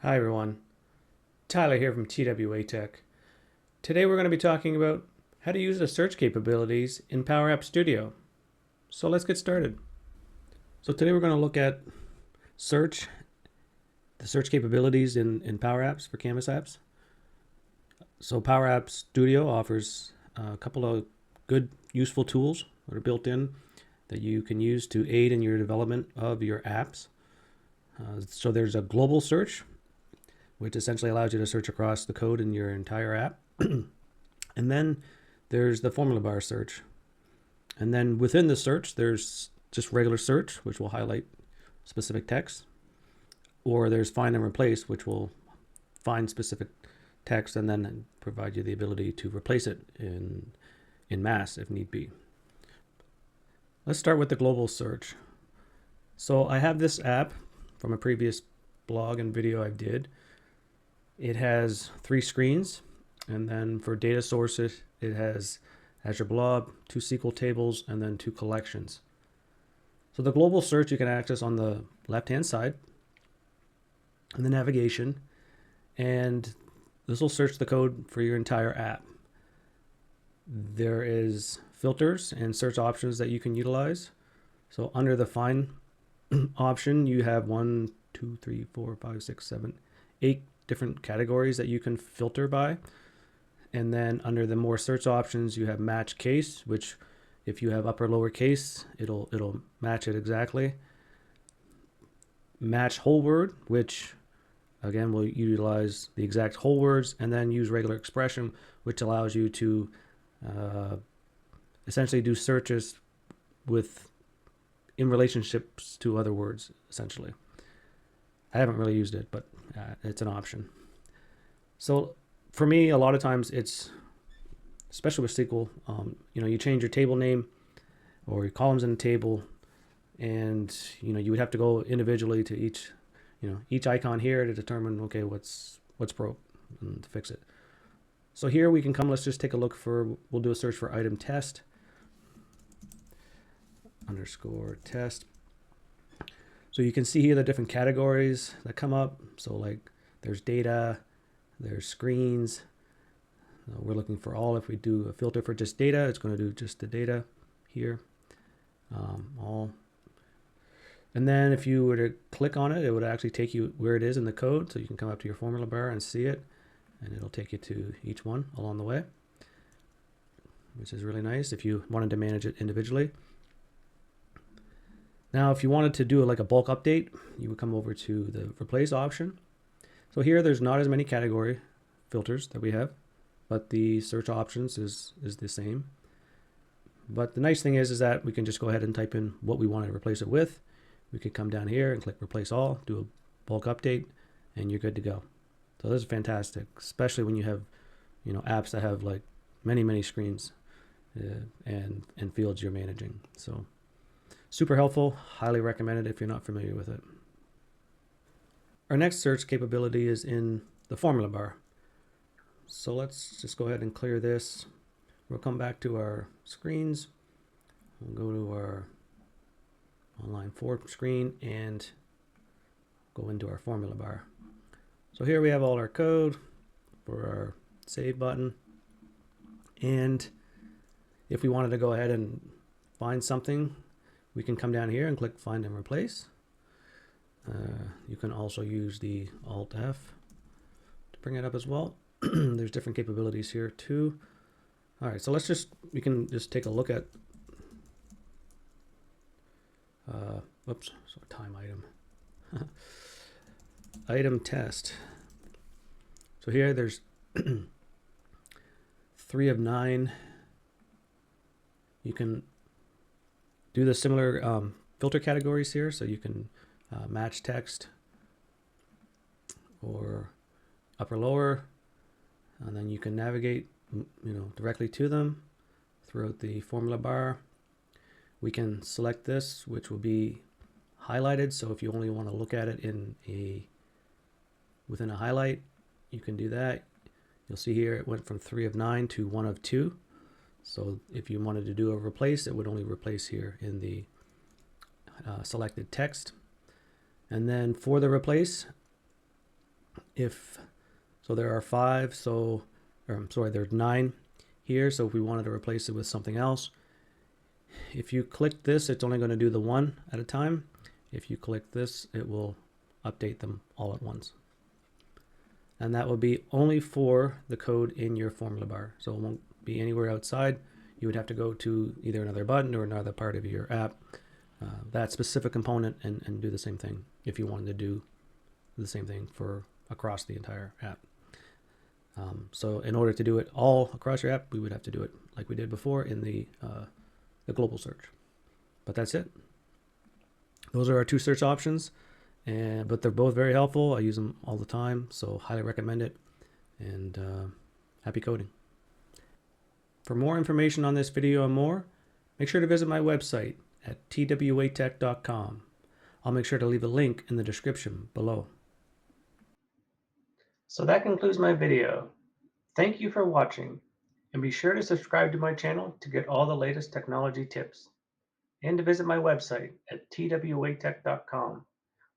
Hi everyone, Tyler here from TW-Waytek. Today we're going to be talking about how to use the search capabilities in Power App Studio. So let's get started. So today we're going to look at the search capabilities in Power Apps for Canvas apps. So Power App Studio offers a couple of good, useful tools that are built in that you can use to aid in your development of your apps. So there's a global search, which essentially allows you to search across the code in your entire app. And then there's the formula bar search. And then within the search, there's just regular search, which will highlight specific text. Or there's find and replace, which will find specific text and then provide you the ability to replace it in mass if need be. Let's start with the global search. So I have this app from a previous blog and video I did. It has 3 screens, and then for data sources, it has Azure Blob, 2 SQL tables, and then 2 collections. So the global search you can access on the left-hand side in the navigation, and this will search the code for your entire app. There is filters and search options that you can utilize. So under the find option, you have 1, 2, 3, 4, 5, 6, 7, 8 different categories that you can filter by. And then under the more search options, you have match case, which if you have upper lower case, it'll match it exactly. Match whole word, which again will utilize the exact whole words, and then use regular expression, which allows you to essentially do searches in relationships to other words, essentially. I haven't really used it, but it's an option. So for me, a lot of times it's, especially with SQL, you change your table name or your columns in the table, and you would have to go individually to each icon here to determine, okay, what's broke and to fix it. So here we can come, let's just take a look we'll do a search for item test _test. So you can see here the different categories that come up. So like there's data, there's screens. We're looking for all. If we do a filter for just data, it's going to do just the data here, all. And then if you were to click on it, it would actually take you where it is in the code. So you can come up to your formula bar and see it, and it'll take you to each one along the way, which is really nice if you wanted to manage it individually. Now, if you wanted to do like a bulk update, you would come over to the replace option. So here, there's not as many category filters that we have, but the search options is the same. But the nice thing is that we can just go ahead and type in what we want to replace it with. We could come down here and click replace all, do a bulk update, and you're good to go. So this is fantastic, especially when you have, apps that have like many screens and fields you're managing. So super helpful, highly recommended if you're not familiar with it. Our next search capability is in the formula bar. So let's just go ahead and clear this. We'll come back to our screens. We'll go to our online form screen and go into our formula bar. So here we have all our code for our save button. And if we wanted to go ahead and find something, we can come down here and click find and replace. You can also use the Alt F to bring it up as well. There's different capabilities here too. All right, so we can just take a look at, time item. Item test. So here there's 3 of 9. You can do the similar filter categories here, so you can match text or upper lower, and then you can navigate directly to them throughout the formula bar. We can select this, which will be highlighted, so if you only want to look at it within a highlight, you can do that. You'll see here it went from 3 of 9 to 1 of 2. So if you wanted to do a replace, it would only replace here in the selected text. And then for the replace, If so, there are five. So, or I'm sorry, there's 9 here. So if we wanted to replace it with something else, if you click this, it's only going to do the one at a time. If you click this, it will update them all at once. And that will be only for the code in your formula bar. So it won't be anywhere outside. You would have to go to either another button or another part of your app, that specific component, and do the same thing if you wanted to do the same thing for across the entire app. So in order to do it all across your app, we would have to do it like we did before in the global search. But that's it. Those are our 2 search options, but they're both very helpful. I use them all the time, so highly recommend it. And happy coding. For more information on this video and more, make sure to visit my website at TW-Waytek.com. I'll make sure to leave a link in the description below. So that concludes my video. Thank you for watching, and be sure to subscribe to my channel to get all the latest technology tips, and to visit my website at TW-Waytek.com,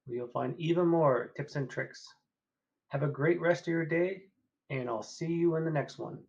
where you'll find even more tips and tricks. Have a great rest of your day, and I'll see you in the next one.